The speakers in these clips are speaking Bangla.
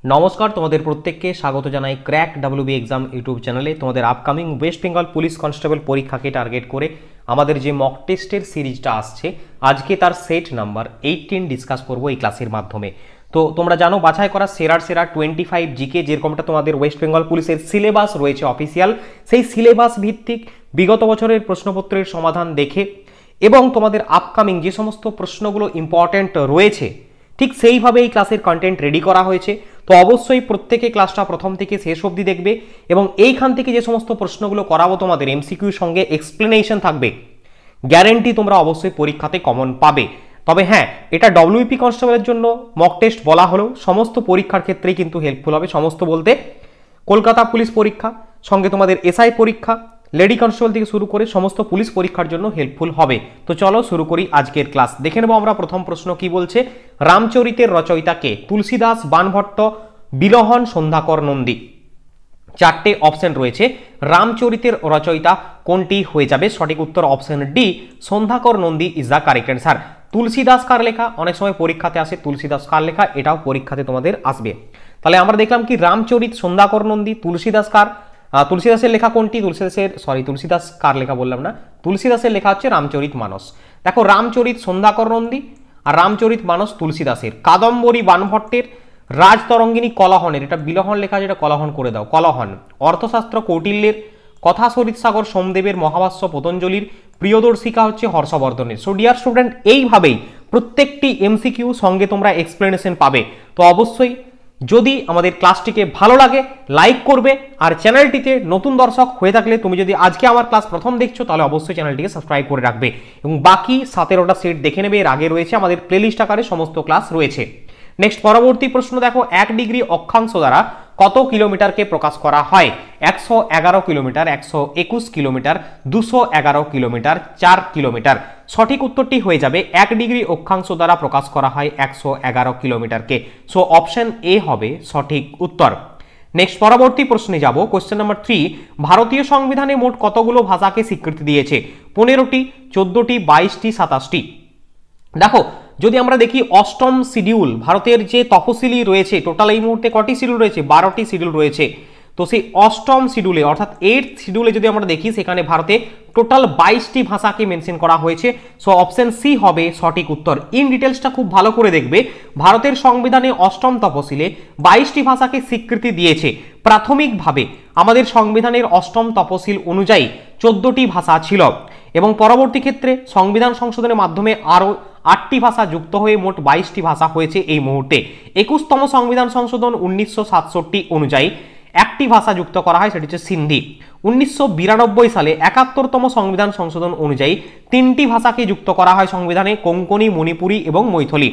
নমস্কার, তোমাদের প্রত্যেককে স্বাগত জানাই ক্র্যাক ডাব্লিউবি এক্সাম ইউটিউব চ্যানেলে। তোমাদের upcoming West Bengal police constable পরীক্ষাকে টার্গেট করে আমাদের যে মক টেস্টের সিরিজটা আসছে, আজকে তার সেট নাম্বার 18 ডিসকাস করব এই ক্লাসের মাধ্যমে। তো তোমরা জানো, বাছাই করা সেরা 25 জিকে, যেরকমটা তোমাদের ওয়েস্ট বেঙ্গল পুলিশের সিলেবাস রয়েছে অফিসিয়াল, সেই সিলেবাস ভিত্তিক বিগত বছরের প্রশ্নপত্রের সমাধান দেখে এবং তোমাদের আপকামিং যে সমস্ত প্রশ্নগুলো ইম্পর্ট্যান্ট রয়েছে ঠিক সেইভাবে এই ক্লাসের কন্টেন্ট রেডি করা হয়েছে। তো অবশ্যই প্রত্যেকে ক্লাসটা প্রথম থেকে শেষ অবধি দেখবে এবং এইখান থেকে যে সমস্ত প্রশ্নগুলো করাবো তোমাদের এমসিকিউর সঙ্গে এক্সপ্লেনেশন থাকবে, গ্যারেন্টি তোমরা অবশ্যই পরীক্ষাতে কমন পাবে। তবে হ্যাঁ, এটা ডব্লিউপি কনস্টেবলের জন্য মক টেস্ট বলা হলেও সমস্ত পরীক্ষার ক্ষেত্রেই কিন্তু হেল্পফুল হবে। সমস্ত বলতে কলকাতা পুলিশ পরীক্ষা, সঙ্গে তোমাদের এসআই পরীক্ষা, লেডি কনস্টেবল থেকে শুরু করে সমস্ত পুলিশ পরীক্ষার জন্য হেল্পফুল হবে। তো চলো শুরু করি আজকের ক্লাস। দেখে নেব আমরা প্রথম প্রশ্ন কি বলছে। রামচরিতের রচয়িতা কে? তুলসীদাস, বাণভট্ট, বিলহন, সন্ধ্যাকর নন্দী। চারটে অপশন রয়েছে। রামচরিতের রচয়িতা কোনটি হয়ে যাবে? সঠিক উত্তর option D, Sandhyakar Nandi is the correct answer. Tulsidas কার লেখা? অনেক সময় পরীক্ষাতে আসে তুলসীদাস কার লেখা, এটাও পরীক্ষাতে তোমাদের আসবে। তাহলে আমরা দেখলাম কি সন্ধ্যাকর নন্দী, তুলসীদাস কার? তুলসীদাসের লেখা কোনটি? তুলসীদাস কার লেখা বললাম না, তুলসীদাসের লেখা হচ্ছে রামচরিত মানস। দেখো, রামচরিত সন্ধ্যাকর নন্দী আর রামচরিত মানস তুলসীদাসের। কাদম্বরী বাণভট্টের, রাজতরঙ্গিনী কলহনের, এটা বিলহন লেখা, যেটা কলহন করে দাও, কলহন। অর্থশাস্ত্র কৌটিল্যের, কথা সরিৎসাগর সোমদেবের, মহাভাষ্য পতঞ্জলির, প্রিয়দর্শিকা হচ্ছে হর্ষবর্ধনের। সো ডিয়ার স্টুডেন্ট, এইভাবেই প্রত্যেকটি এমসিকিউ সঙ্গে তোমরা এক্সপ্লেনেশন পাবে। তো অবশ্যই যদি আমাদের ক্লাসটিকে ভালো লাগে লাইক করবে, আর চ্যানেলটিতে নতুন দর্শক হয়ে থাকলে তুমি যদি আজকে আমার ক্লাস প্রথম দেখছো তাহলে অবশ্যই চ্যানেলটিকে সাবস্ক্রাইব করে রাখবে এবং বাকি 17টা সেট দেখে নেবে। এর আগে রয়েছে আমাদের প্লেলিস্ট আকারে সমস্ত ক্লাস রয়েছে। নেক্সট পরবর্তী প্রশ্ন দেখো, 1 ডিগ্রি অক্ষাংশ দ্বারা কত কিলোমিটারকে প্রকাশ করা হয়? 111 কিলোমিটার, 121 কিলোমিটার, 211 কিলোমিটার, 4 কিলোমিটার। সঠিক উত্তরটি হয়ে যাবে 1 ডিগ্রি অক্ষাংশ দ্বারা প্রকাশ করা হয় 111 কিলোমিটারকে। সো অপশন এ হবে সঠিক উত্তর। নেক্সট পরবর্তী প্রশ্নে যাব, কোশ্চেন নাম্বার 3। ভারতীয় সংবিধানে মোট কতগুলো ভাষাকে স্বীকৃতি দিয়েছে? 15টি, 14টি, 22টি, 27টি। দেখো, যদি আমরা দেখি অষ্টম শিডিউল, ভারতের যে তফসিলি রয়েছে, টোটাল এই মুহূর্তে কটি শিডিউল রয়েছে? 12টি শিডিউল রয়েছে। তো সেই অষ্টম শিডিউলে অর্থাৎ 8th শিডিউলে যদি আমরা দেখি, সেখানে ভারতে টোটাল 22টি ভাষাকে মেনশন করা হয়েছে। সো অপশন সি হবে সঠিক উত্তর। ইন ডিটেলসটা খুব ভালো করে দেখবে। ভারতের সংবিধানে অষ্টম তফসিলে 22টি ভাষাকে স্বীকৃতি দিয়েছে। প্রাথমিকভাবে আমাদের সংবিধানের অষ্টম তফসিল অনুযায়ী 14টি ভাষা ছিল এবং পরবর্তী ক্ষেত্রে সংবিধান সংশোধনের মাধ্যমে আরও 8টি ভাষা যুক্ত হয়ে মোট 22টি ভাষা হয়েছে এই মুহূর্তে। 21তম সংবিধান সংশোধন 1967 অনুযায়ী একটি ভাষা যুক্ত করা হয়, সেটি হচ্ছে সিন্ধি। 1992 সালে 71তম সংবিধান সংশোধন অনুযায়ী 3টি ভাষাকে যুক্ত করা হয় সংবিধানে, কোঙ্কনি, মণিপুরি এবং মৈথিলি।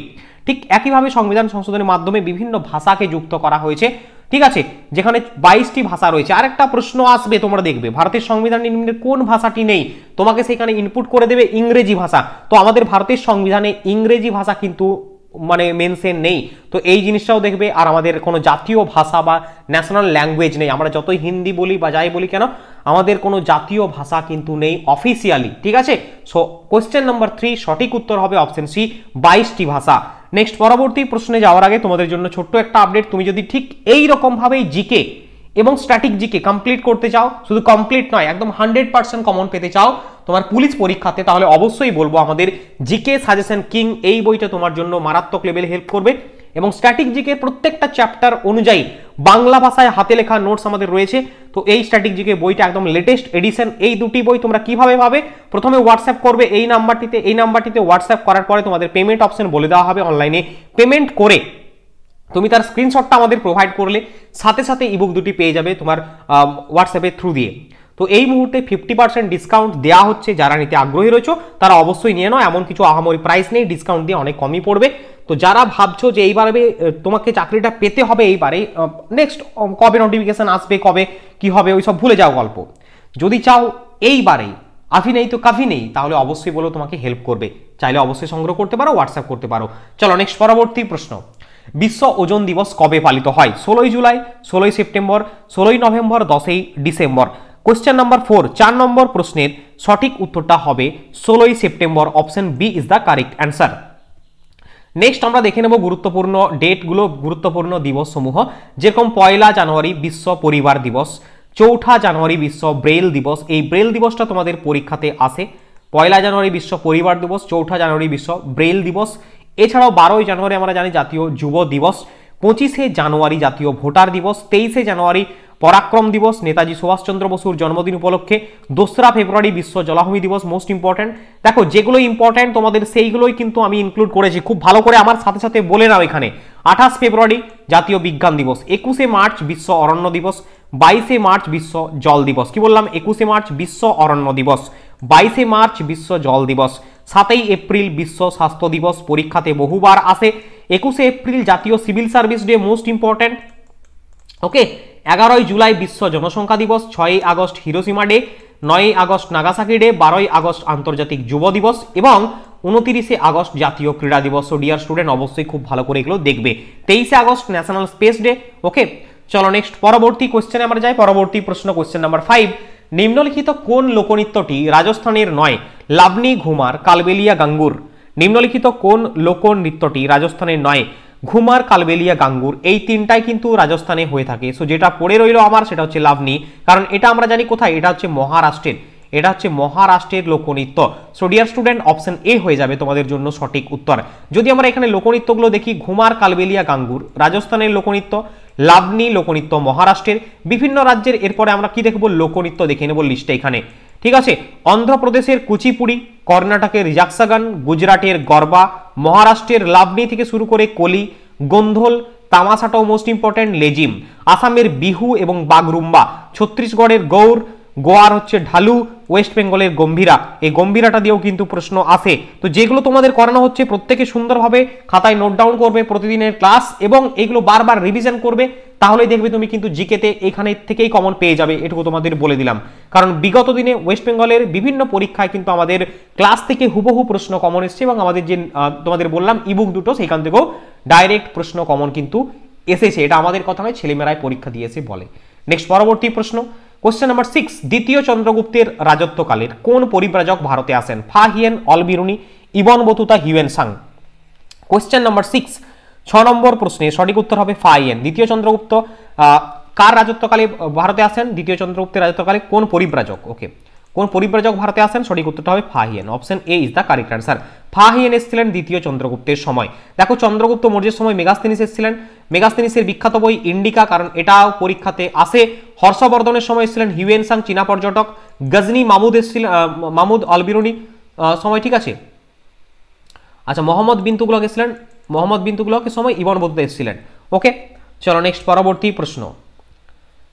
ঠিক একইভাবে সংবিধান সংশোধনের মাধ্যমে বিভিন্ন ভাষাকে যুক্ত করা হয়েছে, ঠিক আছে, যেখানে 22টি ভাষা রয়েছে। আরেকটা প্রশ্ন আসবে, তোমরা দেখবে ভারতের সংবিধানে নিম্নের কোন ভাষাটি নেই, তোমাকে সেখানে ইনপুট করে দেবে ইংরেজি ভাষা। তো আমাদের ভারতের সংবিধানে ইংরেজি ভাষা কিন্তু মেনশন নেই। তো এই জিনিসটাও দেখবে। আর আমাদের কোনো জাতীয় ভাষা বা ন্যাশনাল ল্যাঙ্গুয়েজ নেই। আমরা যতই হিন্দি বলি বা যাই বলি কেন, আমাদের কোনো জাতীয় ভাষা কিন্তু নেই অফিসিয়ালি, ঠিক আছে। সো কোশ্চেন নাম্বার 3 সঠিক উত্তর হবে অপশন সি, 22টি ভাষা। নেক্সট পরবর্তী প্রশ্নে যাওয়ার আগে তোমাদের জন্য ছোট্ট একটা আপডেট। তুমি যদি ঠিক এই রকমভাবেই জিকে এবং স্ট্যাটিক জিকে কমপ্লিট করতে চাও, শুধু কমপ্লিট নয়, একদম 100% কমন পেতে চাও তোমার পুলিশ পরীক্ষাতে, তাহলে অবশ্যই বলবো আমাদের জিকে সাজেশন কিং এই বইটা তোমার জন্য মারাত্মক লেভেলে হেল্প করবে। এবং স্ট্যাটিক জিকে প্রত্যেকটা চ্যাপ্টার অনুযায়ী বাংলা ভাষায় হাতে লেখা নোটস আমাদের রয়েছে। তো এই স্ট্যাটিক জিকে বইটা একদম লেটেস্ট এডিশন। এই দুটি বই তোমরা কিভাবে পাবে? প্রথমে হোয়াটসঅ্যাপ করবে এই নাম্বারটিতে হোয়াটসঅ্যাপ করার পরে তোমাদের পেমেন্ট অপশন বলে দেওয়া হবে। অনলাইনে পেমেন্ট করে তুমি তার স্ক্রিনশটটা আমাদের প্রোভাইড করলে সাথে সাথে ইবুক দুটি পেয়ে যাবে তোমার হোয়াটসঅ্যাপের থ্রু দিয়ে। তো এই মুহূর্তে 50% ডিসকাউন্ট দেওয়া হচ্ছে। যারা নিতে আগ্রহী রয়েছে তারা অবশ্যই নিয়ে নাও। এমন কিছু আহামরি প্রাইস নেই, ডিসকাউন্ট দিয়ে অনেক কমই পড়বে। তো যারা ভাবছো যে এইবারে তোমাকে চাকরিটা পেতে হবে, এইবারে নেক্সট কবে নোটিফিকেশন আসবে, কবে কি হবে, ওইসব ভুলে যাও গল্প। যদি চাও এইবারেই, আভি নেই তো কাভি নেই, তাহলে অবশ্যই বলো, তোমাকে হেল্প করবে। চাইলে অবশ্যই সংগ্রহ করতে পারো, হোয়াটসঅ্যাপ করতে পারো। চলো নেক্সট পরবর্তী প্রশ্ন। বিশ্ব ওজন দিবস কবে পালিত হয়? 16 July, 16 September, 16 November, 10 December. Question number 4, 4 number প্রশ্নের সঠিক উত্তরটা হবে 16 September. Option B is the correct answer. Next আমরা দেখে নেব গুরুত্বপূর্ণ ডেটগুলো, গুরুত্বপূর্ণ দিবস সমূহ, যেরকম 1 জানুয়ারি বিশ্ব পরিবার দিবস, 4 জানুয়ারি বিশ্ব ব্রেল দিবস। এই ব্রেল দিবসটা তোমাদের পরীক্ষাতে আসে। 1 জানুয়ারি বিশ্ব পরিবার দিবস, 4 জানুয়ারি বিশ্ব ব্রেল দিবস। এছাড়াও 12 জানুয়ারি আমরা জানি জাতীয় যুব দিবস, 25 জানুয়ারি জাতীয় ভোটার দিবস, 23 জানুয়ারি পরাক্রম দিবস নেতাজি সুভাষচন্দ্র বসুর জন্মদিন উপলক্ষে, 2 ফেব্রুয়ারি বিশ্ব জলাভূমি দিবস। মোস্ট ইম্পর্টেন্ট, দেখো যেগুলো ইম্পর্টেন্ট তোমাদের সেইগুলোই কিন্তু আমি ইনক্লুড করেছি, খুব ভালো করে আমার সাথে সাথে বলে নাও এখানে। 28 ফেব্রুয়ারি জাতীয় বিজ্ঞান দিবস, 21 মার্চ বিশ্ব অরণ্য দিবস, 22 মার্চ বিশ্ব জল দিবস। কি বললাম? 21 মার্চ বিশ্ব অরণ্য দিবস, 22 মার্চ বিশ্ব জল দিবস, 7 এপ্রিল বিশ্ব স্বাস্থ্য দিবস, পরীক্ষাতে বহুবার আসে। 21 এপ্রিল জাতীয় civil service day, most important. Okay, 11 July বিশ্ব জনসংখ্যা দিবস, 6 August Hiroshima day, 9 August Nagasaki day, 12 August আন্তর্জাতিক যুব দিবস এবং 29 আগস্ট জাতীয় ক্রীড়া দিবস। সো ডিয়ার স্টুডেন্ট অবশ্যই খুব ভালো করে এগুলো দেখবে। 23 আগস্ট ন্যাশনাল স্পেস ডে। ওকে, চলো নেক্সট পরবর্তী কোশ্চেনে আমরা যাই। পরবর্তী প্রশ্ন, কোশ্চেন নাম্বার 5, নিম্নলিখিত কোন লোকনৃত্যটি রাজস্থানের নয়? লাবনি, ঘুমার, কালবেলিয়া, গাঙ্গুর। নিম্নলিখিত কোন লোকনৃত্যটি রাজস্থানের নয়? ঘুমার, কালবেলিয়া, গাঙ্গুর। এই তিনটাই কিন্তু রাজস্থানে হয়ে থাকে। সো যেটা পড়ে রইল আমার সেটা হচ্ছে লাবনি, কারণ এটা আমরা জানি কোথায়, এটা হচ্ছে মহারাষ্ট্রের, এটা হচ্ছে মহারাষ্ট্রের লোকনৃত্য। So dear student option A হয়ে যাবে তোমাদের জন্য সঠিক উত্তর। যদি আমরা এখানে লোকনৃত্যগুলো দেখি, ঘুমার, কালবেলিয়া, গাঙ্গুর রাজস্থানের লোকনৃত্য, লাবনি লোকনৃত্য মহারাষ্ট্রের। বিভিন্ন রাজ্যের এরপরে আমরা কি দেখবো, লোকনৃত্য দেখে নেব লিস্টে এখানে, ঠিক আছে। অন্ধ্রপ্রদেশের কুচিপুড়ি, কর্ণাটকের যাক্সাগান, গুজরাটের গরবা, মহারাষ্ট্রের লাবনি থেকে শুরু করে কলি, গোন্ধল, তামাশাটাও মোস্ট ইম্পর্টেন্ট, লেজিম, আসামের বিহু এবং বাগরুম্বা, ছত্তিশগড়ের গৌর, গোয়ার হচ্ছে ঢালু, ওয়েস্ট বেঙ্গলের গম্ভীরা। এই গম্ভীরাটা দিয়েও কিন্তু প্রশ্ন আসে। তো যেগুলো তোমাদের করানো হচ্ছে প্রত্যেকে সুন্দরভাবে খাতায় নোট ডাউন করবে প্রতিদিনের ক্লাস এবং এগুলো বারবার রিভিশন করবে, তাহলেই দেখবে তুমি কিন্তু জিকেতে এখানে থেকেই কমন পেয়ে যাবে, এটুকু তোমাদের বলে দিলাম। কারণ বিগত দিনে ওয়েস্ট বেঙ্গলের বিভিন্ন পরীক্ষায় কিন্তু আমাদের ক্লাস থেকে হুবহু প্রশ্ন কমন এসছে এবং আমাদের যে তোমাদের বললাম ইবুক দুটো, সেইখান থেকেও ডাইরেক্ট প্রশ্ন কমন কিন্তু এসেছে। এটা আমাদের কথা নয়, ছেলেমেয়েরাই পরীক্ষা দিয়েছে বলে। নেক্সট পরবর্তী প্রশ্ন, কোশ্চেন নাম্বার 6, দ্বিতীয় চন্দ্রগুপ্তের রাজত্বকালের কোন পরিব্রাজক ভারতে আসেন? Fa Hien, Alberuni, Ibn Battuta, Hiuen Tsang. Question number 6, 6 নম্বর প্রশ্নে সঠিক উত্তর হবে ফা হিয়েন। দ্বিতীয় চন্দ্রগুপ্ত কার রাজত্বকালে ভারতে আসেন? দ্বিতীয় চন্দ্রগুপ্তের রাজত্বকালে কোন পরিব্রাজক? ওকে, কোন পরিব্রাজক ভারতে আসেন? সঠিক উত্তরটা হবে ফা Hien. Option A is the correct answer. ফা হিয়েন এসেছিলেন দ্বিতীয় চন্দ্রগুপ্তের সময়। দেখো চন্দ্রগুপ্ত মৌর্যের সময় মেগাস্তিনিস এসেছিলেন। মেগাস্তিনিসের বিখ্যাত বই ইন্ডিকা, কারণ এটাও পরীক্ষাতে আসে। হর্ষবর্ধনের সময় এসেছিলেন হিউয়েন সাং, চীনা পর্যটক। গজনি মামুদ এসেছিলেন, মামুদ অলবিরুনি সময়, ঠিক আছে। আচ্ছা, মোহাম্মদ বিন তুগলক এসেছিলেন, মোহাম্মদ বিন তুগলকের সময় ইবন বতুতা এসেছিলেন। ওকে, চলো নেক্সট পরবর্তী প্রশ্ন,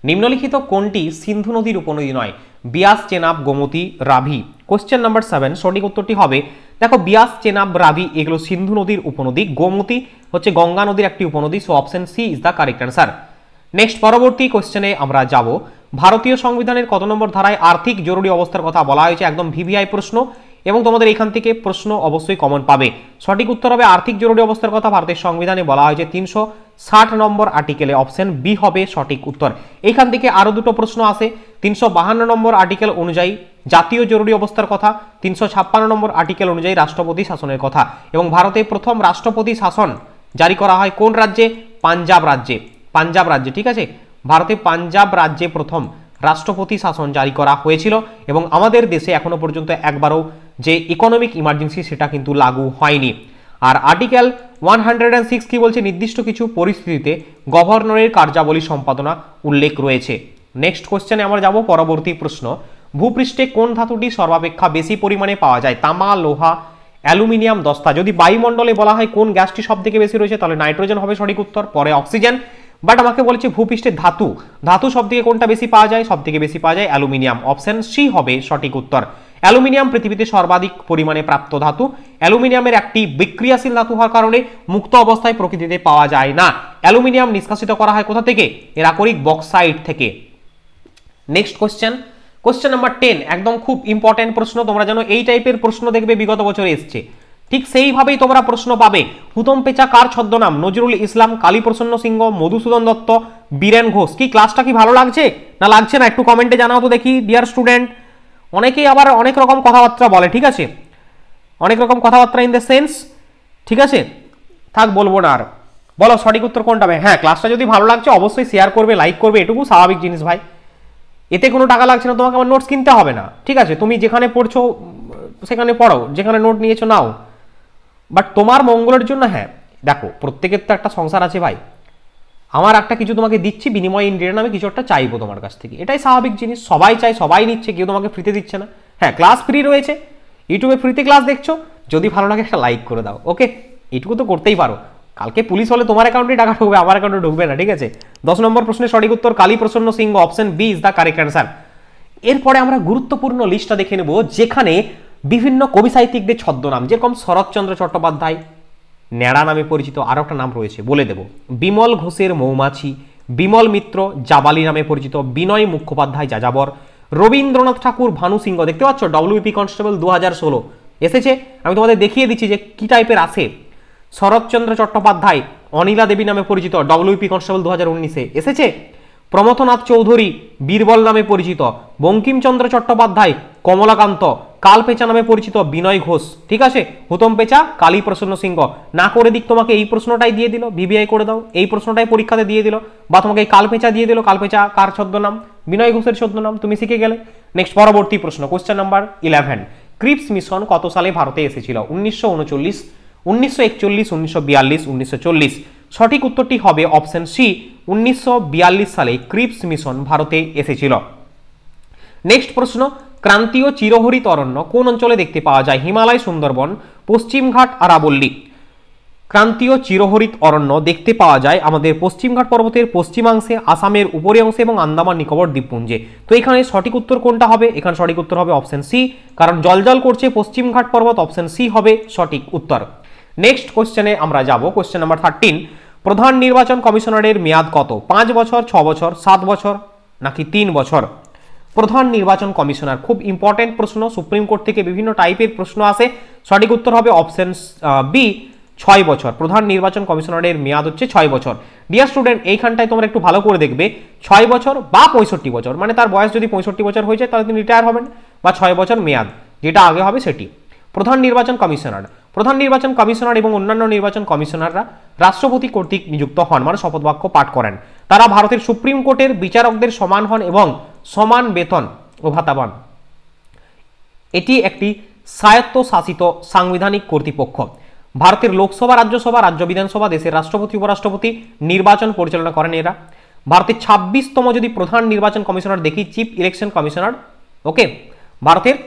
নিম্নলিখিত কোনটি সিন্ধু নদীর উপনদী নয়? বিয়াস, চেনাব, গোমতী, রাভি। কোশ্চেন নাম্বার 7, সঠিক উত্তরটি হবে, দেখো বিয়াস, চেনাব, রাভি এগুলো সিন্ধু নদীর উপনদী। গোমতী হচ্ছে গঙ্গা নদীর একটি উপনদী। So option C is the correct answer. Next পরবর্তী কোশ্চেনে আমরা যাব। ভারতীয় সংবিধানের কত নম্বর ধারায় আর্থিক জরুরি অবস্থার কথা বলা হয়েছে? একদম ভিভিআই প্রশ্ন এবং তোমাদের এখান থেকে প্রশ্ন অবশ্যই কমন পাবে। সঠিক উত্তর হবে আর্থিক জরুরি অবস্থার কথা ভারতের সংবিধানে বলা হয়েছে 360 নম্বর আর্টিকেলে। অপশন বি হবে সঠিক উত্তর। এখান থেকে আরো দুটো প্রশ্ন আসে। 352 নম্বর আর্টিকেল অনুযায়ী জাতীয় জরুরি অবস্থার কথা, 356 নম্বর আর্টিকেল অনুযায়ী রাষ্ট্রপতি শাসনের কথা। এবং ভারতে প্রথম রাষ্ট্রপতি শাসন জারি করা হয় কোন রাজ্যে? পাঞ্জাব রাজ্যে। পাঞ্জাব রাজ্যে, ঠিক আছে। ভারতে পাঞ্জাব রাজ্যে প্রথম রাষ্ট্রপতি শাসন জারি করা হয়েছিল এবং আমাদের দেশে এখনো পর্যন্ত একবারও যে ইকোনমিক ইমার্জেন্সি সেটা কিন্তু লাগু হয়নি। আর আর্টিকেল 106 কি বলছে? নির্দিষ্ট কিছু পরিস্থিতিতে গভর্নরের কার্যাবলী সম্পাদনা উল্লেখ রয়েছে। নেক্সট কোশ্চেনে আমরা যাব। পরবর্তী প্রশ্ন, ভূপৃষ্ঠে কোন ধাতুটি সর্বাপেক্ষা বেশি পরিমাণে পাওয়া যায়? তামা, লোহা, অ্যালুমিনিয়াম, দস্তা। যদি বায়ুমণ্ডলে বলা হয় কোন গ্যাসটি সব থেকে বেশি রয়েছে, তাহলে নাইট্রোজেন হবে সঠিক উত্তর, পরে অক্সিজেন। বাট আমাকে বলেছে ভূপৃষ্ঠে ধাতু, ধাতু সব থেকে কোনটা বেশি পাওয়া যায়? সব থেকে বেশি পাওয়া যায় অ্যালুমিনিয়াম। অপশন সি হবে সঠিক উত্তর। অ্যালুমিনিয়াম পৃথিবীতে সর্বাধিক পরিমাণে প্রাপ্ত ধাতু। অ্যালুমিনিয়ামের একটি বিক্রিয়াশীল ধাতু হওয়ার কারণে মুক্ত অবস্থায় প্রকৃতিতে পাওয়া যায় না। অ্যালুমিনিয়াম নিষ্কাশিত করা হয় কোথা থেকে? এরাকরিক বক্সাইট থেকে। নেক্সট কোশ্চেন, কোশ্চেন নাম্বার 10, একদম খুব ইম্পর্টেন্ট প্রশ্ন। তোমরা জানো এই টাইপের প্রশ্ন দেখবে বিগত বছরে এসছে, ঠিক সেইভাবেই তোমরা প্রশ্ন পাবে। হুতম পেচা কার ছদ্মনাম? নজরুল ইসলাম, কালীপ্রসন্ন সিংহ, মধুসূদন দত্ত, বীরেন ঘোষ। কি ক্লাসটা কি ভালো লাগছে না লাগছে না একটু কমেন্টে জানাও তো দেখি ডিয়ার স্টুডেন্ট। অনেকেই আবার অনেক রকম কথাবার্তা বলে, ঠিক আছে, অনেক রকম কথাবার্তা ইন দ্য সেন্স, ঠিক আছে। থাক বলবো না আর। বলো সঠিক উত্তর কোনটা হবে? হ্যাঁ, ক্লাসটা যদি ভালো লাগছে অবশ্যই শেয়ার করবে, লাইক করবে, এটুকু স্বাভাবিক জিনিস ভাই। এতে কোনো টাকা লাগছে না, তোমাকে আমার নোটস কিনতে হবে না, ঠিক আছে? তুমি যেখানে পড়ছো সেখানে পড়ো, যেখানে নোট নিয়েছো নাও, বাট তোমার মঙ্গলের জন্য। হ্যাঁ দেখো, প্রত্যেকের তো একটা সংসার আছে ভাই। আমার একটা কিছু তোমাকে দিচ্ছি, বিনিময় ইন রিটার্ন আমি কিছু একটা চাইবো তোমার কাছ থেকে, এটাই স্বাভাবিক জিনিস। সবাই চাই, সবাই নিচ্ছে, কেউ তোমাকে ফ্রিতে দিচ্ছে না। হ্যাঁ, ক্লাস ফ্রি রয়েছে, ইউটিউবে ফ্রিতে ক্লাস দেখছো, যদি ভালো লাগে একটা লাইক করে দাও, ওকে? এইটুকু তো করতেই পারো। কালকে পুলিশ হলে তোমার অ্যাকাউন্টে টাকা ঢুকবে, আমার অ্যাকাউন্টে ঢুকবে না, ঠিক আছে? 10 নম্বর প্রশ্নের সঠিক উত্তর Kali Prasanna Singha, option B is the correct answer. এরপরে আমরা গুরুত্বপূর্ণ লিস্টটা দেখে নেব, যেখানে বিভিন্ন কবি সাহিত্যিকদের ছদ্মনাম, যেরকম শরৎচন্দ্র চট্টোপাধ্যায় ন্যাড়া নামে পরিচিত, আরও একটা নাম রয়েছে বলে দেব, বিমল ঘোষের মৌমাছি, বিমল মিত্র জাবালি নামে পরিচিত, বিনয় মুখোপাধ্যায় যাযাবর, রবীন্দ্রনাথ ঠাকুর ভানু সিংহ। দেখতে পাচ্ছ ডব্লিউপি কনস্টেবল 2016 এসেছে, আমি তোমাদের দেখিয়ে দিচ্ছি যে কি টাইপের আছে। শরৎচন্দ্র চট্টোপাধ্যায় অনিলা দেবী নামে পরিচিত, ডব্লিউপি কনস্টেবল 2019 এসেছে। প্রমথনাথ চৌধুরী বীরবল নামে পরিচিত, বঙ্কিমচন্দ্র চট্টোপাধ্যায় কমলাকান্ত, কালপেচা নামে পরিচিত বিনয় ঘোষ, ঠিক আছে? হুতম পেচা কালী প্রসন্ন সিংহ। না করে দিক তোমাকে এই প্রশ্নটাই দিয়ে দিল, ভিভিআই করে দাও, এই প্রশ্নটাই পরীক্ষাতে দিয়ে দিল, বা তোমাকে এই কালপেচা দিয়ে দিল, কালপেচা কার ছদ্মনাম? বিনয় ঘোষের ছদ্মনাম, তুমি শিখে গেলে। নেক্সট পরবর্তী প্রশ্ন, কোশ্চেন নাম্বার 11, ক্রিপস মিশন কত সালে ভারতে এসেছিল? 1939, 1941, 1942, 1940। সঠিক উত্তরটি হবে অপশন সি, 1942 সালে ক্রিপস মিশন ভারতে এসেছিল। নেক্সট প্রশ্ন, ক্রান্তীয় চিরহরিত অরণ্য কোন অঞ্চলে দেখতে পাওয়া যায়? হিমালয়, সুন্দরবন, পশ্চিমঘাট, আরাবল্লী। ক্রান্তীয় চিরহরিত অরণ্য দেখতে পাওয়া যায় আমাদের পশ্চিমঘাট পর্বতের পশ্চিমাংশে, আসামের উপরি অংশে এবং আন্দামান নিকোবর দ্বীপপুঞ্জে। তো এখানে সঠিক উত্তর কোনটা হবে? এখানে সঠিক উত্তর হবে অপশন সি, কারণ জলজল করছে পশ্চিমঘাট পর্বত, অপশন সি হবে সঠিক উত্তর। নেক্সট কোশ্চেনে আমরা যাব, কোশ্চেন নাম্বার 13, প্রধান নির্বাচন কমিশনারের মেয়াদ কত? 5 বছর, 6 বছর, 7 বছর নাকি 3 বছর? প্রধান নির্বাচন কমিশনার, খুব ইম্পর্টেন্ট প্রশ্ন, সুপ্রিম কোর্ট থেকে বিভিন্ন টাইপের প্রশ্ন আসে। সঠিক উত্তর হবে অপশন বি, 6 বছর। প্রধান নির্বাচন কমিশনারের মেয়াদ হচ্ছে 6 বছর। ডিয়ার স্টুডেন্ট, এইখানটায় তোমরা একটু ভালো করে দেখবে, 6 বছর বা 65 বছর, মানে তার বয়স যদি 65 বছর হয়ে যায় তাহলে তিনি রিটায়ার হবেন, বা 6 বছর মেয়াদ, যেটা আগে হবে সেটি। প্রধান নির্বাচন কমিশনার, প্রধান নির্বাচন কমিশনার এবং অন্যান্য নির্বাচন কমিশনাররা রাষ্ট্রপতি কর্তৃক নিযুক্ত হন, মানে শপথ বাক্য পাঠ করেন। তারা ভারতের সুপ্রিম কোর্টের বিচারকদের সমান হন এবং সমান বেতন ও ভাতা পান। এটি একটি স্বায়ত্তশাসিত সাংবিধানিক কর্তৃপক্ষ। ভারতের লোকসভা, রাজ্যসভা, রাজ্য বিধানসভা, দেশের রাষ্ট্রপতি, উপরাষ্ট্রপতি নির্বাচন পরিচালনা করেন এরা। ভারতের 26তম যদি প্রধান নির্বাচন কমিশনার দেখি, চিফ ইলেকশন কমিশনার, ওকে? ভারতের,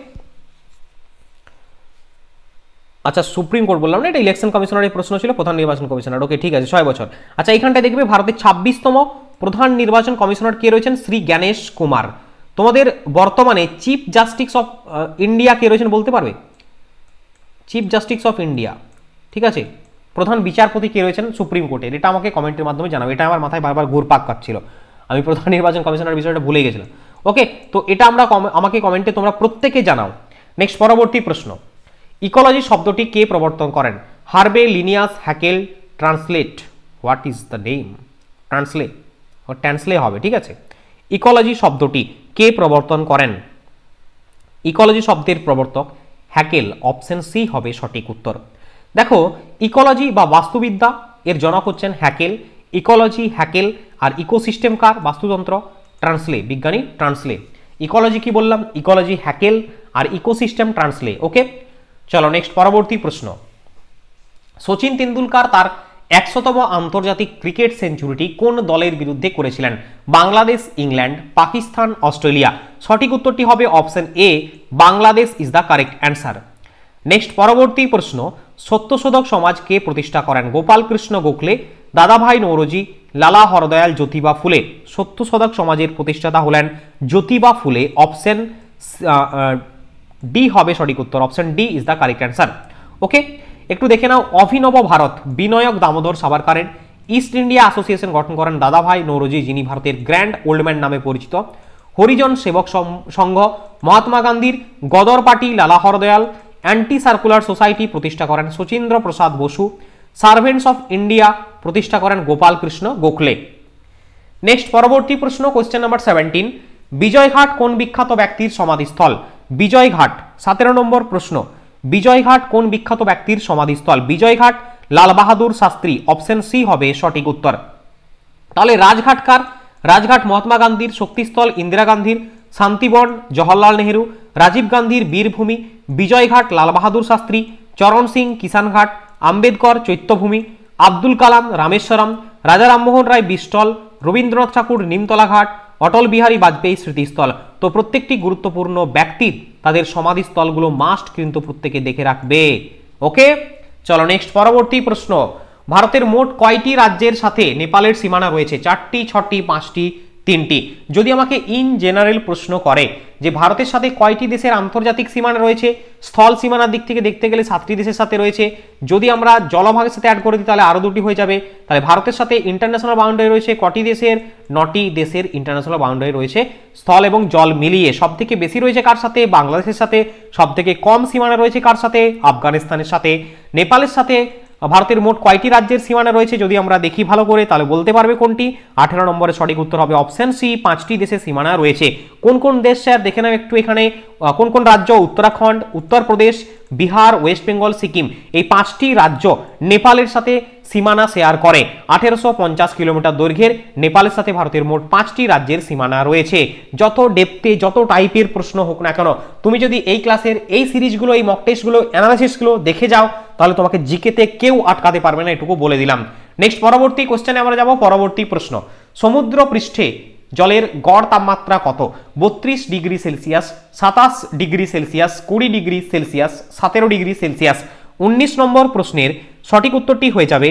আচ্ছা সুপ্রিম কোর্ট বললাম না, এটা ইলেকশন কমিশনারের প্রশ্ন ছিল, প্রধান নির্বাচন কমিশনার, ওকে ঠিক আছে, 6 বছর। আচ্ছা এইখানটায় দেখবে ভারতের 26তম প্রধান নির্বাচন কমিশনার কে রয়েছেন? শ্রী জ্ঞানেশ কুমার। তোমাদের বর্তমানে চিফ জাস্টিস অফ ইন্ডিয়া কে রয়েছেন বলতে পারবে? চিফ জাস্টিস অফ ইন্ডিয়া, ঠিক আছে? প্রধান বিচারপতি কে রয়েছেন সুপ্রিম কোর্টের? এটা আমাকে কমেন্টের মাধ্যমে জানাবে, এটা আমার মাথায় বারবার ঘুরপাক কাটছিল, আমি প্রধান নির্বাচন কমিশনার বিষয়টা ভুলে গেছিলাম, ওকে? তো এটা আমরা আমাকে কমেন্টে তোমরা প্রত্যেকে জানাও। নেক্সট পরবর্তী প্রশ্ন, ইকোলজি শব্দটি কে প্রবর্তন করেন? Harvey, Linnaeus, Haeckel, Tansley. What is the name? Tansley ও ট্রান্সলে হবে, ঠিক আছে? ইকোলজি শব্দটি কে প্রবর্তন করেন? ইকোলজি শব্দের প্রবর্তক হ্যাকেল, অপশন সি হবে সঠিক উত্তর। দেখো, ইকোলজি বা বাস্তুবিদ্যা এর জনক হচ্ছেন হ্যাকেল। ইকোলজি হ্যাকেল, আর ইকোসিস্টেম কার? বাস্তুতন্ত্র ট্রান্সলে, বিজ্ঞানী ট্রান্সলে। ইকোলজি কি বললাম? ইকোলজি হ্যাকেল, আর ইকোসিস্টেম ট্রান্সলে, ওকে? চলো নেক্সট পরবর্তী প্রশ্ন, সচিন তেন্ডুলকার তার 100তম আন্তর্জাতিক ক্রিকেট সেঞ্চুরিটি কোন দলের বিরুদ্ধে করেছিলেন? Bangladesh, England, Pakistan, Australia. সঠিক উত্তরটি হবে option A, Bangladesh is the correct answer. Next পরবর্তী প্রশ্ন, সত্যশোধক সমাজ কে প্রতিষ্ঠা করেন? গোপাল কৃষ্ণ গোখলে, দাদাভাই নওরোজি, লালা হরদয়াল, জ্যোতিবা ফুলে। সত্যশোধক সমাজের প্রতিষ্ঠাতা হলেন জ্যোতিবা ফুলে, অপশন ডি হবে সঠিক উত্তর, option D is the correct answer, okay? একটু দেখে নাও, অভিনব ভারত বিনায়ক দামোদর সাভারকারের ইস্ট ইন্ডিয়া অ্যাসোসিয়েশন গঠন করেন দাদাভাই নওরোজি, যিনি ভারতের গ্র্যান্ড ওল্ডম্যান নামে পরিচিত। হরিজন সেবক সংঘ, মহাত্মা গান্ধীর গদর পার্টি লালা হরদয়াল, অ্যান্টি সার্কুলার সোসাইটি প্রতিষ্ঠা করেন শচীন্দ্র প্রসাদ বসু, সার্ভেন্টস অফ ইন্ডিয়া প্রতিষ্ঠা করেন গোপাল কৃষ্ণ গোখলে। নেক্সট পরবর্তী প্রশ্ন, কোশ্চেন নাম্বার 17, বিজয়ঘাট কোন বিখ্যাত ব্যক্তির সমাধিস্থল? বিজয়ঘাট 17 নম্বর প্রশ্ন, বিজয়ঘাট কোন বিখ্যাত ব্যক্তির সমাধিস্থল? বিজয়ঘাট লাল বাহাদুর শাস্ত্রী, অপশন সি হবে সঠিক উত্তর। তাহলে রাজঘাট কার? রাজঘাট মহাত্মা গান্ধীর, শক্তিস্থল ইন্দিরা গান্ধীর, শান্তিবন জওহরলাল নেহেরু, রাজীব গান্ধীর বীরভূমি, বিজয়ঘাট লাল বাহাদুর শাস্ত্রী, চরণ সিং কিষানঘাট, আম্বেদকর চৈত্যভূমি, আব্দুল কালাম রামেশ্বরম, রাজা রামমোহন রায় বিষ্টল, রবীন্দ্রনাথ ঠাকুর নিমতলা ঘাট, অটল বিহারী বাজপেয়ী স্মৃতিস্থল। তো প্রত্যেকটি গুরুত্বপূর্ণ ব্যক্তির তাদের সমাধিস্থলগুলো মাস্ট কিন্তু প্রত্যেকে দেখে রাখবে। ওকে, চলো নেক্সট পরবর্তী প্রশ্ন। ভারতের মোট কয়টি রাজ্যের সাথে নেপালের সীমানা রয়েছে? 4টি, 6টি, 5টি, 3টি। যদি আমাকে ইন জেনারেল প্রশ্ন করে যে ভারতের সাথে কয়টি দেশের আন্তর্জাতিক সীমানা রয়েছে, স্থল সীমানার দিক থেকে দেখতে গেলে 7টি দেশের সাথে রয়েছে। যদি আমরা জলভাগের সাথে অ্যাড করে দিই তাহলে আরো 2টি হয়ে যাবে। তাহলে ভারতের সাথে ইন্টারন্যাশনাল বাউন্ডারি রয়েছে কটি দেশের? 9টি দেশের ইন্টারন্যাশনাল বাউন্ডারি রয়েছে স্থল এবং জল মিলিয়ে। সবথেকে বেশি রয়েছে কার সাথে? বাংলাদেশের সাথে। সবথেকে কম সীমানা রয়েছে কার সাথে? আফগানিস্তানের সাথে। নেপালের সাথে ভারতের মোট কয়টি রাজ্যের সীমানা রয়েছে যদি আমরা দেখি ভালো করে তাহলে বলতে পারবে কোনটি? 18 নম্বরের সঠিক উত্তর হবে অপশন সি, 5টি দেশের সীমানা রয়েছে। কোন কোন দেশ স্যার দেখে নাও একটু এখানে। কোন কোন রাজ্য? উত্তরাখণ্ড, উত্তরপ্রদেশ, বিহার, ওয়েস্ট বেঙ্গল, সিকিম। এই 5টি রাজ্য নেপালের সাথে সীমানা শেয়ার করে। 1850 কিলোমিটার দৈর্ঘ্যের নেপালের সাথে ভারতের মোট 5টি রাজ্যের সীমানা রয়েছে। যত ডেপথে যত টাইপের প্রশ্ন হোক না কেন, তুমি যদি এই ক্লাসের এই সিরিজগুলো, এই মক টেস্টগুলো, অ্যানালাইসিসগুলো দেখে যাও তাহলে তোমাকে জিকেতে কেউ আটকাতে পারবে না, এটুকু বলে দিলাম। নেক্সট পরবর্তী কোশ্চেনে আমরা যাব। পরবর্তী প্রশ্ন, সমুদ্র পৃষ্ঠে জলের গড় তাপমাত্রা কত? 32 degree Celsius, 27 degree Celsius, 20 degree Celsius, 17 degree Celsius. 19 নম্বর প্রশ্নের সঠিক উত্তরটি হয়ে যাবে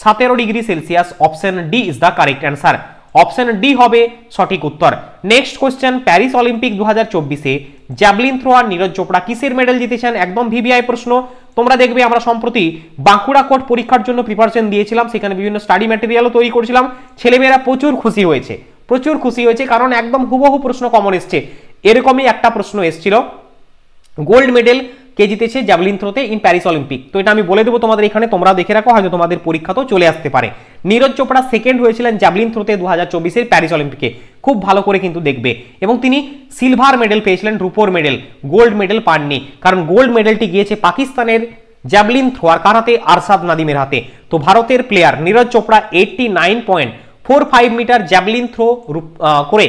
17 degree Celsius. Option D is the correct answer. Option D হবে সঠিক উত্তর। নেক্সট কোশ্চেন, প্যারিস অলিম্পিক 2024-এ জ্যাভলিন থ্রোয়ার নীরজ চোপড়া কিসের মেডেল জিতেছেন? একদম ভিভিআই প্রশ্ন। তোমরা দেখবে আমরা সম্প্রতি বাঁকুড়া কোর্ট পরীক্ষার জন্য প্রিপারেশন দিয়েছিলাম, সেখানে বিভিন্ন স্টাডি ম্যাটেরিয়ালও তৈরি করেছিলাম। ছেলেমেয়েরা প্রচুর খুশি হয়েছে, কারণ একদম হুবহু প্রশ্ন কমন এসছে। এরকমই একটা প্রশ্ন এসেছিল, গোল্ড মেডেল কে জিতেছে জ্যাভলিন থ্রোতে ইন প্যারিস অলিম্পিক। তো এটা আমি বলে দেবো তোমাদের এখানে, তোমরা দেখে রাখো, হয়তো তোমাদের পরীক্ষাতেও চলে আসতে পারে। নীরজ চোপড়া সেকেন্ড হয়েছিলেন জ্যাভলিন থ্রোতে 2024-এর প্যারিস অলিম্পিকে। খুব ভালো করে কিন্তু দেখবে। এবং তিনি সিলভার মেডেল পেয়েছিলেন, রুপোর মেডেল, গোল্ড মেডেল পাননি, কারণ গোল্ড মেডেলটি গিয়েছে পাকিস্তানের জ্যাভলিন থ্রোয়ার কার হাতে? আরশাদ নাদিমের হাতে। তো ভারতের player Neeraj Chopra 89.45 meter javelin throw করে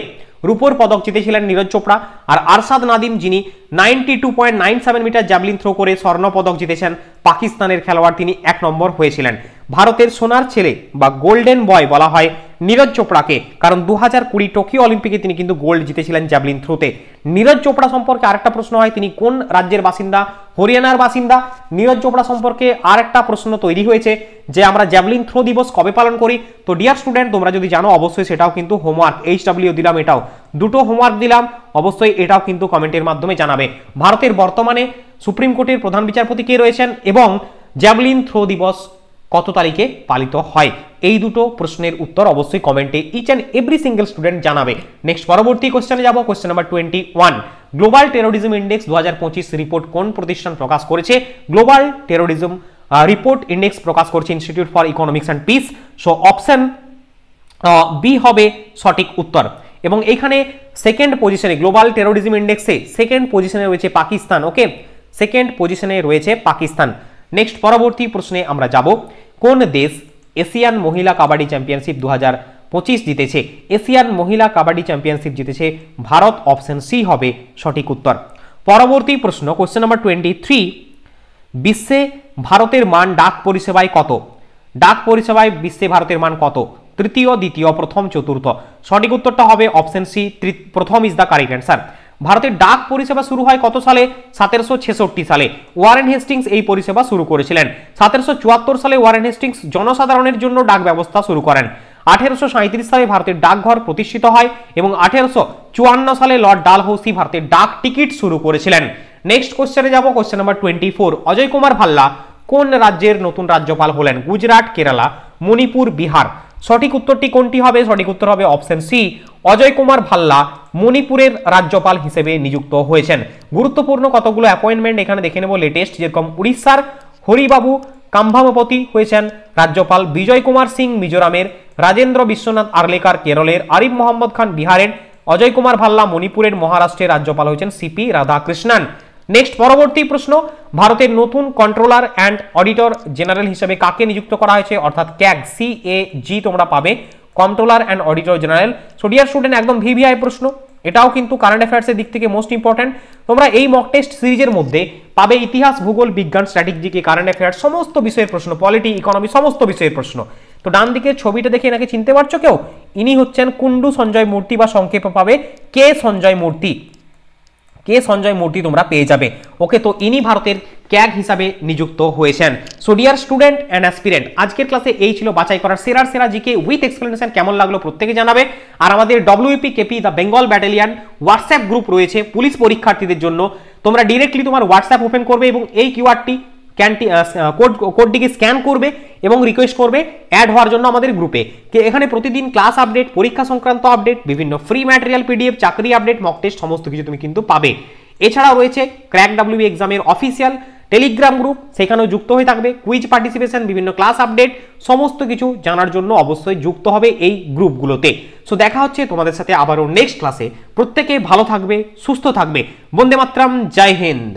রূপোর পদক জিতেছিলেন নীরজ চোপড়া। আর আরশাদ নাদিম, যিনি 92.97 মিটার জ্যাভলিন থ্রো করে স্বর্ণ পদক জিতেছেন, পাকিস্তানের খেলোয়াড়, তিনি 1 নম্বর হয়েছিলেন। ভারতের সোনার ছেলে বা গোল্ডেন বয় বলা হয় নীরজ চোপড়াকে, কারণ 2020 টোকিও অলিম্পিকে তিনি কিন্তু গোল্ড জিতেছিলেন জ্যাভলিন থ্রোতে। নীরজ চোপড়া সম্পর্কে আরেকটা প্রশ্ন হয়, তিনি কোন রাজ্যের বাসিন্দা? হরিয়ানার বাসিন্দা। নীরজ চোপড়া সম্পর্কে আরেকটা প্রশ্ন তৈরি হয়েছে যে আমরা জ্যাভলিন থ্রো দিবস কবে পালন করি? তো ডিয়ার স্টুডেন্ট, তোমরা যদি জানো অবশ্যই সেটাও কিন্তু হোমওয়ার্ক, HW দিলাম, এটাও দুটো হোমওয়ার্ক দিলাম, অবশ্যই এটাও কিন্তু কমেন্টের মাধ্যমে জানাবে। ভারতের বর্তমানে সুপ্রিম কোর্টের প্রধান বিচারপতি কে রয়েছেন এবং জ্যাভলিন থ্রো দিবস কত তারিখে পালিত হয়? এই দুটো প্রশ্নের উত্তর অবশ্যই কমেন্টে each and every single student জানাবে। নেক্সট পরবর্তী কোশ্চেনে যাব। Question number 21, global terrorism index 2025 report কোন প্রতিষ্ঠান প্রকাশ করেছে? গ্লোবাল টেরোরিজম রিপোর্ট ইন্ডেক্স প্রকাশ করেছে institute for economics and peace. So option B হবে সঠিক উত্তর। এবং এখানে সেকেন্ড পজিশনে গ্লোবাল টেরোরিজম ইন্ডেক্সে সেকেন্ড পজিশনে রয়েছে পাকিস্তান। ওকে, সেকেন্ড পজিশনে রয়েছে পাকিস্তান। নেক্সট পরবর্তী প্রশ্নে আমরা যাব। কোন দেশ এশিয়ান মহিলা কাবাডি চ্যাম্পিয়নশিপ 2025 জিতেছে? এশিয়ান মহিলা কাবাডি চ্যাম্পিয়নশিপ জিতেছে ভারত। অপশন সি হবে সঠিক উত্তর। পরবর্তী প্রশ্ন, কোশ্চেন নাম্বার 23, বিশ্বে ভারতের মান ডাক পরিষেবায় কত? ডাক পরিষেবায় বিশ্বে ভারতের মান কত? তৃতীয়, দ্বিতীয়, প্রথম, চতুর্থ? সঠিক উত্তরটা হবে অপশন সি, প্রথম ইজ দ্য কারেক্ট অ্যান্সার। ভারতের ডাক পরিষেবা শুরু হয় কত সালে? 1766 সালে ওয়ারেন হেস্টিংস এই পরিষেবা শুরু করেছিলেন। 1774 সালে ওয়ারেন হেস্টিংস জনসাধারণের জন্য ডাক ব্যবস্থা শুরু করেন। 1837 সালে ভারতের ডাকঘর প্রতিষ্ঠিত হয় এবং 1854 সালে লর্ড ডালহৌসি ভারতের ডাক টিকিট শুরু করেছিলেন। নেক্সট কোশ্চেনে যাব। কোশ্চেন নাম্বার 24, অজয় কুমার ভাল্লা কোন রাজ্যের নতুন রাজ্যপাল হলেন? গুজরাট, কেরালা, মণিপুর, বিহার? সঠিক উত্তরটি কোনটি হবে? সঠিক উত্তর হবে অপশন সি, অজয় কুমার ভাল্লা মণিপুরের রাজ্যপাল হিসেবে নিযুক্ত হয়েছেন। গুরুত্বপূর্ণ কতগুলো অ্যাপয়েন্টমেন্ট এখানে দেখে নেব লেটেস্ট, যেরকম উড়িষ্যার হরিবাবু কাম্ভামপতি হয়েছেন রাজ্যপাল, বিজয় কুমার সিং মিজোরামের, রাজেন্দ্র বিশ্বনাথ আর্লেকার কেরলের, আরিফ মোহাম্মদ খান বিহারের, অজয় কুমার ভাল্লা মণিপুরের, মহারাষ্ট্রের রাজ্যপাল হয়েছেন সিপি রাধাকৃষ্ণন। নেক্সট পরবর্তী প্রশ্ন, ভারতের নতুন কন্ট্রোলার অ্যান্ড অডিটর জেনারেল হিসেবে কাকে নিযুক্ত করা হয়েছে, অর্থাৎ ক্যাগ, CAG তোমরা পাবে, controller and auditor general. So dear student, একদম ভিভিআই প্রশ্ন, এটাও কিন্তু কারেন্ট অ্যাফেয়ার্সের দিক থেকে মোস্ট ইম্পর্টেন্ট। তোমরা এই মক টেস্ট সিরিজের মধ্যে পাবে ইতিহাস, ভূগোল, বিজ্ঞান, স্ট্র্যাটেজি, কারেন্ট অ্যাফেয়ার্স, সমস্ত বিষয়ের প্রশ্ন, পলিটি, ইকোনমি, সমস্ত বিষয়ের প্রশ্ন। তো ডান দিকের ছবিটা দেখে এনাকে চিনতে পারছো কেউ? ইনি হচ্ছেন কুন্ডু সঞ্জয় মূর্তি, বা সংক্ষেপে পাবে কে সঞ্জয় মূর্তি। কে সঞ্জয় মূর্তি তোমরা পেয়ে যাবে। ওকে, তো ইনি ভারতের ক্যাগ হিসাবে নিযুক্ত হয়েছেন। So dear student and aspirant, আজকের ক্লাসে এই ছিল বাছাই করার সেরা জিকে উইথ এক্সপ্লেনেশন। কেমন লাগলো প্রত্যেকে জানাবে। আর আমাদের WP KP the Bengal battalion WhatsApp group রয়েছে পুলিশ পরীক্ষার্থীদের জন্য। তোমরা ডিরেক্টলি তোমার হোয়াটসঅ্যাপ ওপেন করবে এবং এই কিউআরটি কোডটিকে স্ক্যান করবে এবং রিকোয়েস্ট করবে অ্যাড হওয়ার জন্য আমাদের গ্রুপে। এখানে প্রতিদিন ক্লাস আপডেট, পরীক্ষা সংক্রান্ত আপডেট, বিভিন্ন ফ্রি ম্যাটেরিয়াল, PDF, চাকরি আপডেট, মক টেস্ট, সমস্ত কিছু তুমি কিন্তু পাবে। এছাড়াও রয়েছে ক্র্যাক WB এক্সামের অফিসিয়াল টেলিগ্রাম গ্রুপ, সেখানেও যুক্ত হয়ে থাকবে। কুইজ পার্টিসিপেশন, বিভিন্ন ক্লাস আপডেট, সমস্ত কিছু জানার জন্য অবশ্যই যুক্ত হবে এই গ্রুপগুলোতে। সো দেখা হচ্ছে তোমাদের সাথে আবারও নেক্সট ক্লাসে। প্রত্যেকে ভালো থাকবে, সুস্থ থাকবে। বন্দে মাতরম, জয় হিন্দ।